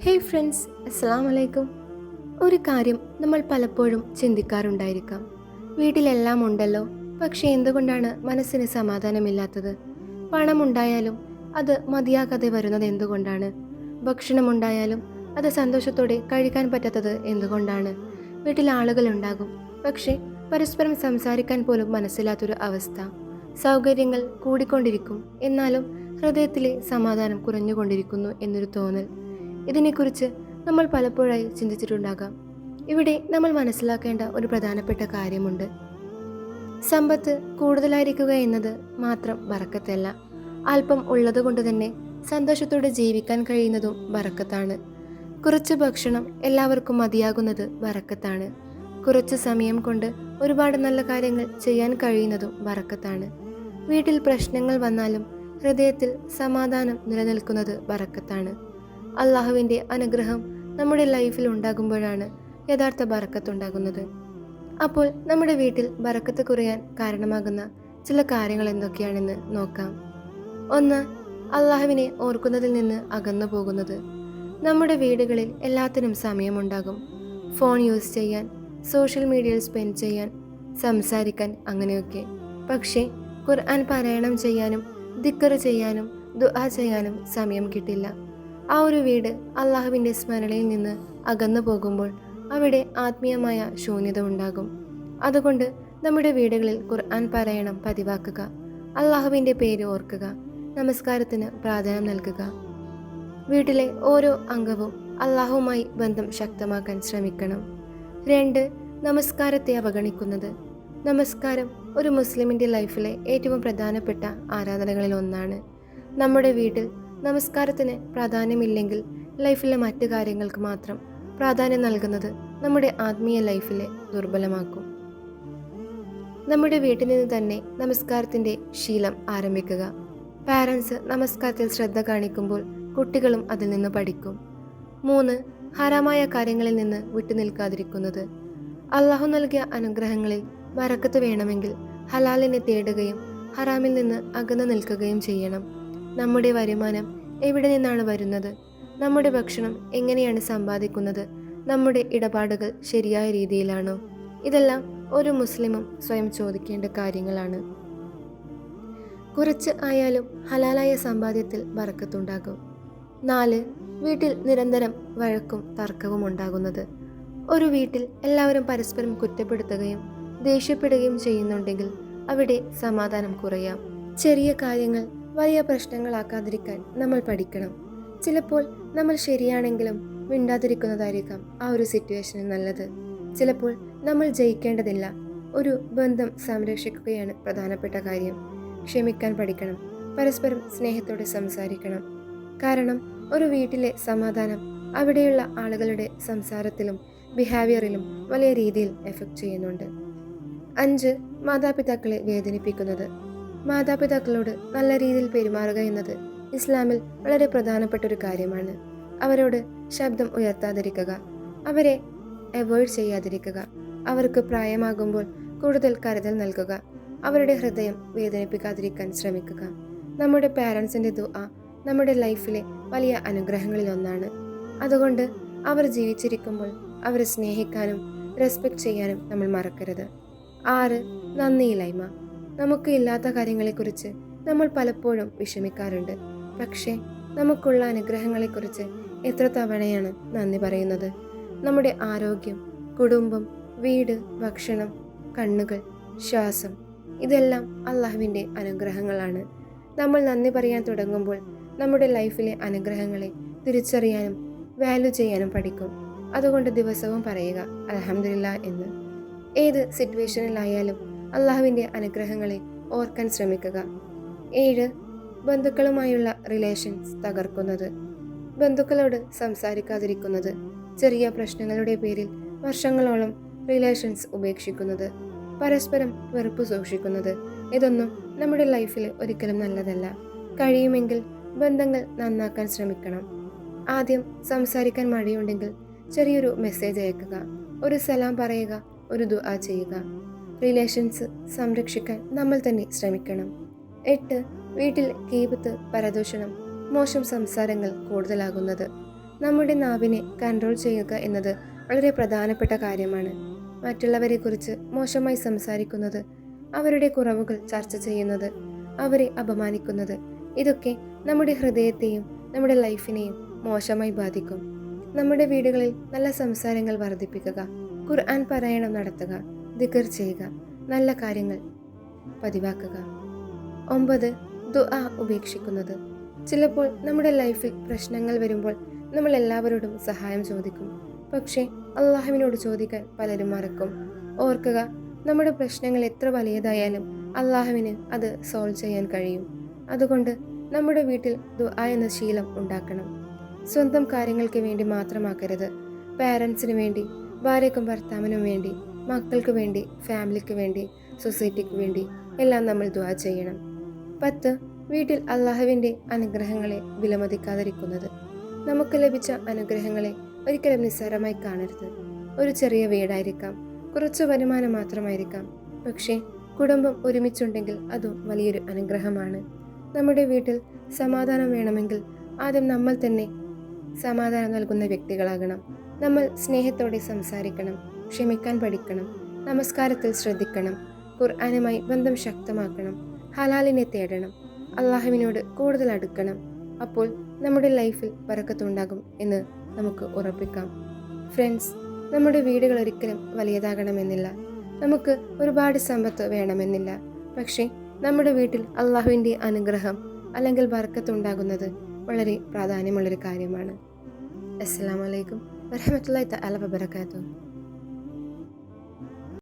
Hey friends, അസ്സലാം വലൈക്കും. ഒരു കാര്യം നമ്മൾ പലപ്പോഴും ചിന്തിക്കാറുണ്ടായിരിക്കാം. വീട്ടിലെല്ലാം ഉണ്ടല്ലോ, പക്ഷേ എന്തുകൊണ്ടാണ് മനസ്സിന് സമാധാനമില്ലാത്തത്? പണമുണ്ടായാലും അത് മതിയാകാതെ വരുന്നത് എന്തുകൊണ്ടാണ്? ഭക്ഷണമുണ്ടായാലും അത് സന്തോഷത്തോടെ കഴിക്കാൻ പറ്റാത്തത് എന്തുകൊണ്ടാണ്? വീട്ടിൽ ആളുകളുണ്ടാകും, പക്ഷേ പരസ്പരം സംസാരിക്കാൻ പോലും മനസ്സിലാത്തൊരു അവസ്ഥ. സൗകര്യങ്ങൾ കൂടിക്കൊണ്ടിരിക്കും, എന്നാലും ഹൃദയത്തിലെ സമാധാനം കുറഞ്ഞുകൊണ്ടിരിക്കുന്നു എന്നൊരു തോന്നൽ. ഇതിനെക്കുറിച്ച് നമ്മൾ പലപ്പോഴായി ചിന്തിച്ചിട്ടുണ്ടാകാം. ഇവിടെ നമ്മൾ മനസ്സിലാക്കേണ്ട ഒരു പ്രധാനപ്പെട്ട കാര്യമുണ്ട്. സമ്പത്ത് കൂടുതലായിരിക്കുക എന്നത് മാത്രം ബറക്കത്തല്ല. അല്പം ഉള്ളതുകൊണ്ട് തന്നെ സന്തോഷത്തോടെ ജീവിക്കാൻ കഴിയുന്നതും ബറക്കത്താണ്. കുറച്ച് ഭക്ഷണം എല്ലാവർക്കും മതിയാകുന്നത് ബറക്കത്താണ്. കുറച്ച് സമയം കൊണ്ട് ഒരുപാട് നല്ല കാര്യങ്ങൾ ചെയ്യാൻ കഴിയുന്നതും ബറക്കത്താണ്. വീട്ടിൽ പ്രശ്നങ്ങൾ വന്നാലും ഹൃദയത്തിൽ സമാധാനം നിലനിൽക്കുന്നത് ബറക്കത്താണ്. അള്ളാഹുവിൻ്റെ അനുഗ്രഹം നമ്മുടെ ലൈഫിൽ ഉണ്ടാകുമ്പോഴാണ് യഥാർത്ഥ ബറക്കത്തുണ്ടാകുന്നത്. അപ്പോൾ നമ്മുടെ വീട്ടിൽ ബറക്കത്ത് കുറയാൻ കാരണമാകുന്ന ചില കാര്യങ്ങൾ എന്തൊക്കെയാണെന്ന് നോക്കാം. 1. അള്ളാഹുവിനെ ഓർക്കുന്നതിൽ നിന്ന് അകന്നു പോകുന്നത്. നമ്മുടെ വീടുകളിൽ എല്ലാത്തിനും സമയമുണ്ടാകും. ഫോൺ യൂസ് ചെയ്യാൻ, സോഷ്യൽ മീഡിയയിൽ സ്പെൻഡ് ചെയ്യാൻ, സംസാരിക്കാൻ, അങ്ങനെയൊക്കെ. പക്ഷേ ഖുർആൻ പാരായണം ചെയ്യാനും ദിക്ർ ചെയ്യാനും ദുആ ചെയ്യാനും സമയം കിട്ടില്ല. ആ ഒരു വീട് അള്ളാഹുവിൻ്റെ സ്മരണയിൽ നിന്ന് അകന്നു പോകുമ്പോൾ അവിടെ ആത്മീയമായ ശൂന്യത ഉണ്ടാകും. അതുകൊണ്ട് നമ്മുടെ വീടുകളിൽ ഖുർആൻ പാരായണം പതിവാക്കുക, അള്ളാഹുവിൻ്റെ പേര് ഓർക്കുക, നമസ്കാരത്തിന് പ്രാധാന്യം നൽകുക. വീട്ടിലെ ഓരോ അംഗവും അള്ളാഹുവുമായി ബന്ധം ശക്തമാക്കാൻ ശ്രമിക്കണം. 2. നമസ്കാരത്തെ അവഗണിക്കുന്നത്. നമസ്കാരം ഒരു മുസ്ലിമിൻ്റെ ലൈഫിലെ ഏറ്റവും പ്രധാനപ്പെട്ട ആരാധനകളിൽ ഒന്നാണ്. നമ്മുടെ വീട്ടിൽ നമസ്കാരത്തിന് പ്രാധാന്യമില്ലെങ്കിൽ ലൈഫിലെ മറ്റു കാര്യങ്ങൾക്ക് മാത്രം പ്രാധാന്യം നൽകുന്നത് നമ്മുടെ ആത്മീയ ലൈഫിലെ ദുർബലമാക്കും. നമ്മുടെ വീട്ടിൽ നിന്ന് തന്നെ നമസ്കാരത്തിൻ്റെ ശീലം ആരംഭിക്കുക. പാരൻസ് നമസ്കാരത്തിൽ ശ്രദ്ധ കാണിക്കുമ്പോൾ കുട്ടികളും അതിൽ നിന്ന് പഠിക്കും. 3. ഹറാമായ കാര്യങ്ങളിൽ നിന്ന് വിട്ടുനിൽക്കാതിരിക്കുന്നത്. അള്ളാഹു നൽകിയ അനുഗ്രഹങ്ങളിൽ ബറക്കത്ത് വേണമെങ്കിൽ ഹലാലിനെ തേടുകയും ഹറാമിൽ നിന്ന് അകന്നു നിൽക്കുകയും ചെയ്യണം. നമ്മുടെ വരുമാനം എവിടെ നിന്നാണ് വരുന്നത്? നമ്മുടെ ഭക്ഷണം എങ്ങനെയാണ് സമ്പാദിക്കുന്നത്? നമ്മുടെ ഇടപാടുകൾ ശരിയായ രീതിയിലാണോ? ഇതെല്ലാം ഒരു മുസ്ലിമും സ്വയം ചോദിക്കേണ്ട കാര്യങ്ങളാണ്. കുറച്ച് ആയാലും ഹലാലായ സമ്പാദ്യത്തിൽ ബറക്കത്തുണ്ടാകും. 4. വീട്ടിൽ നിരന്തരം വഴക്കും തർക്കവും ഉണ്ടാകുന്നത്. ഒരു വീട്ടിൽ എല്ലാവരും പരസ്പരം കുറ്റപ്പെടുത്തുകയും ദേഷ്യപ്പെടുകയും ചെയ്യുന്നുണ്ടെങ്കിൽ അവിടെ സമാധാനം കുറയാം. ചെറിയ കാര്യങ്ങൾ വലിയ പ്രശ്നങ്ങളാക്കാതിരിക്കാൻ നമ്മൾ പഠിക്കണം. ചിലപ്പോൾ നമ്മൾ ശരിയാണെങ്കിലും മിണ്ടാതിരിക്കുന്നതായിരിക്കാം ആ ഒരു സിറ്റുവേഷന് നല്ലത്. ചിലപ്പോൾ നമ്മൾ ജയിക്കേണ്ടതില്ല. ഒരു ബന്ധം സംരക്ഷിക്കുകയാണ് പ്രധാനപ്പെട്ട കാര്യം. ക്ഷമിക്കാൻ പഠിക്കണം. പരസ്പരം സ്നേഹത്തോടെ സംസാരിക്കണം. കാരണം ഒരു വീട്ടിലെ സമാധാനം അവിടെയുള്ള ആളുകളുടെ സംസാരത്തിലും ബിഹേവിയറിലും വലിയ രീതിയിൽ എഫക്റ്റ് ചെയ്യുന്നുണ്ട്. 5. മാതാപിതാക്കളെ വേദനിപ്പിക്കുന്നത്. മാതാപിതാക്കളോട് നല്ല രീതിയിൽ പെരുമാറുക എന്നത് ഇസ്ലാമിൽ വളരെ പ്രധാനപ്പെട്ട ഒരു കാര്യമാണ്. അവരോട് ശബ്ദം ഉയർത്താതിരിക്കുക, അവരെ അവോയ്ഡ് ചെയ്യാതിരിക്കുക, അവർക്ക് പ്രായമാകുമ്പോൾ കൂടുതൽ കരുതൽ നൽകുക, അവരുടെ ഹൃദയം വേദനിപ്പിക്കാതിരിക്കാൻ ശ്രമിക്കുക. നമ്മുടെ പാരൻസിൻ്റെ ദുആ നമ്മുടെ ലൈഫിലെ വലിയ അനുഗ്രഹങ്ങളിൽ ഒന്നാണ്. അതുകൊണ്ട് അവർ ജീവിച്ചിരിക്കുമ്പോൾ അവരെ സ്നേഹിക്കാനും റെസ്പെക്റ്റ് ചെയ്യാനും നമ്മൾ മറക്കരുത്. 6. നന്ദിയില്ലായ്മ. നമുക്ക് ഇല്ലാത്ത കാര്യങ്ങളെക്കുറിച്ച് നമ്മൾ പലപ്പോഴും വിഷമിക്കാറുണ്ട്. പക്ഷേ നമുക്കുള്ള അനുഗ്രഹങ്ങളെക്കുറിച്ച് എത്ര തവണയാണ് നന്ദി പറയുന്നത്? നമ്മുടെ ആരോഗ്യം, കുടുംബം, വീട്, ഭക്ഷണം, കണ്ണുകൾ, ശ്വാസം, ഇതെല്ലാം അള്ളാഹുവിൻ്റെ അനുഗ്രഹങ്ങളാണ്. നമ്മൾ നന്ദി പറയാൻ തുടങ്ങുമ്പോൾ നമ്മുടെ ലൈഫിലെ അനുഗ്രഹങ്ങളെ തിരിച്ചറിയാനും വാല്യൂ ചെയ്യാനും പഠിക്കും. അതുകൊണ്ട് ദിവസവും പറയുക അൽഹംദുലില്ലാ എന്ന്. ഏത് സിറ്റുവേഷനിലായാലും അള്ളാഹുവിൻ്റെ അനുഗ്രഹങ്ങളെ ഓർക്കാൻ ശ്രമിക്കുക. 7. ബന്ധുക്കളുമായുള്ള റിലേഷൻസ് തകർക്കുന്നത്. ബന്ധുക്കളോട് സംസാരിക്കാതിരിക്കുന്നത്, ചെറിയ പ്രശ്നങ്ങളുടെ പേരിൽ വർഷങ്ങളോളം റിലേഷൻസ് ഉപേക്ഷിക്കുന്നത്, പരസ്പരം വെറുപ്പ് സൂക്ഷിക്കുന്നത്, ഇതൊന്നും നമ്മുടെ ലൈഫിൽ ഒരിക്കലും നല്ലതല്ല. കഴിയുമെങ്കിൽ ബന്ധങ്ങൾ നന്നാക്കാൻ ശ്രമിക്കണം. ആദ്യം സംസാരിക്കാൻ മടിയുണ്ടെങ്കിൽ ചെറിയൊരു മെസ്സേജ് അയക്കുക, ഒരു സലാം പറയുക, ഒരു ദുആ ചെയ്യുക. റിലേഷൻസ് സംരക്ഷിക്കാൻ നമ്മൾ തന്നെ ശ്രമിക്കണം. 8. വീട്ടിൽ ഗീബത്ത്, പരദൂഷണം, മോശം സംസാരങ്ങൾ കൂടുതലാകുന്നത്. നമ്മുടെ നാവിനെ കൺട്രോൾ ചെയ്യുക എന്നത് വളരെ പ്രധാനപ്പെട്ട കാര്യമാണ്. മറ്റുള്ളവരെക്കുറിച്ച് മോശമായി സംസാരിക്കുന്നത്, അവരുടെ കുറവുകൾ ചർച്ച ചെയ്യുന്നത്, അവരെ അപമാനിക്കുന്നത്, ഇതൊക്കെ നമ്മുടെ ഹൃദയത്തെയും നമ്മുടെ ലൈഫിനെയും മോശമായി ബാധിക്കും. നമ്മുടെ വീടുകളിൽ നല്ല സംസാരങ്ങൾ വർദ്ധിപ്പിക്കുക, ഖുർആൻ പാരായണം നടത്തുക, ദിക്ർ ചെയ്യുക, നല്ല കാര്യങ്ങൾ പതിവാക്കുക. 9. ദുആ ഉപേക്ഷിക്കുന്നത്. ചിലപ്പോൾ നമ്മുടെ ലൈഫിൽ പ്രശ്നങ്ങൾ വരുമ്പോൾ നമ്മൾ എല്ലാവരോടും സഹായം ചോദിക്കും. പക്ഷേ അള്ളാഹുവിനോട് ചോദിക്കാൻ പലരും മറക്കും. ഓർക്കുക, നമ്മുടെ പ്രശ്നങ്ങൾ എത്ര വലിയതായാലും അള്ളാഹുവിന് അത് സോൾവ് ചെയ്യാൻ കഴിയും. അതുകൊണ്ട് നമ്മുടെ വീട്ടിൽ ദുആ എന്ന ശീലം ഉണ്ടാക്കണം. സ്വന്തം കാര്യങ്ങൾക്ക് വേണ്ടി മാത്രമാക്കരുത്. പാരൻസിന് വേണ്ടി, ഭാര്യയ്ക്കും ഭർത്താവിനും വേണ്ടി, മക്കൾക്ക് വേണ്ടി, ഫാമിലിക്ക് വേണ്ടി, സൊസൈറ്റിക്ക് വേണ്ടി എല്ലാം നമ്മൾ ദുആ ചെയ്യണം. 10. വീട്ടിൽ അള്ളാഹുവിൻ്റെ അനുഗ്രഹങ്ങളെ വിലമതിക്കാതിരിക്കുന്നത്. നമുക്ക് ലഭിച്ച അനുഗ്രഹങ്ങളെ ഒരിക്കലും നിസ്സാരമായി കാണരുത്. ഒരു ചെറിയ വീടായിരിക്കാം, കുറച്ച് വരുമാനം മാത്രമായിരിക്കാം, പക്ഷേ കുടുംബം ഒരുമിച്ചുണ്ടെങ്കിൽ അതും വലിയൊരു അനുഗ്രഹമാണ്. നമ്മുടെ വീട്ടിൽ സമാധാനം വേണമെങ്കിൽ ആദ്യം നമ്മൾ തന്നെ സമാധാനം നൽകുന്ന വ്യക്തികളാകണം. നമ്മൾ സ്നേഹത്തോടെ സംസാരിക്കണം, ക്ഷമിക്കാൻ പഠിക്കണം, നമസ്കാരത്തിൽ ശ്രദ്ധിക്കണം, ഖുർആനുമായി ബന്ധം ശക്തമാക്കണം, ഹലാലിനെ തേടണം, അള്ളാഹുവിനോട് കൂടുതൽ അടുക്കണം. അപ്പോൾ നമ്മുടെ ലൈഫിൽ ബറക്കത്തുണ്ടാകും എന്ന് നമുക്ക് ഉറപ്പിക്കാം. ഫ്രണ്ട്സ്, നമ്മുടെ വീടുകൾ ഒരിക്കലും വലിയതാകണമെന്നില്ല, നമുക്ക് ഒരുപാട് സമ്പത്ത് വേണമെന്നില്ല. പക്ഷേ നമ്മുടെ വീട്ടിൽ അള്ളാഹുവിൻ്റെ അനുഗ്രഹം അല്ലെങ്കിൽ ബറക്കത്തുണ്ടാകുന്നത് വളരെ പ്രാധാന്യമുള്ളൊരു കാര്യമാണ്. അസ്സലാമു അലൈക്കും വറഹ്മത്തുള്ളാഹി തആല വബറകാതുഹു.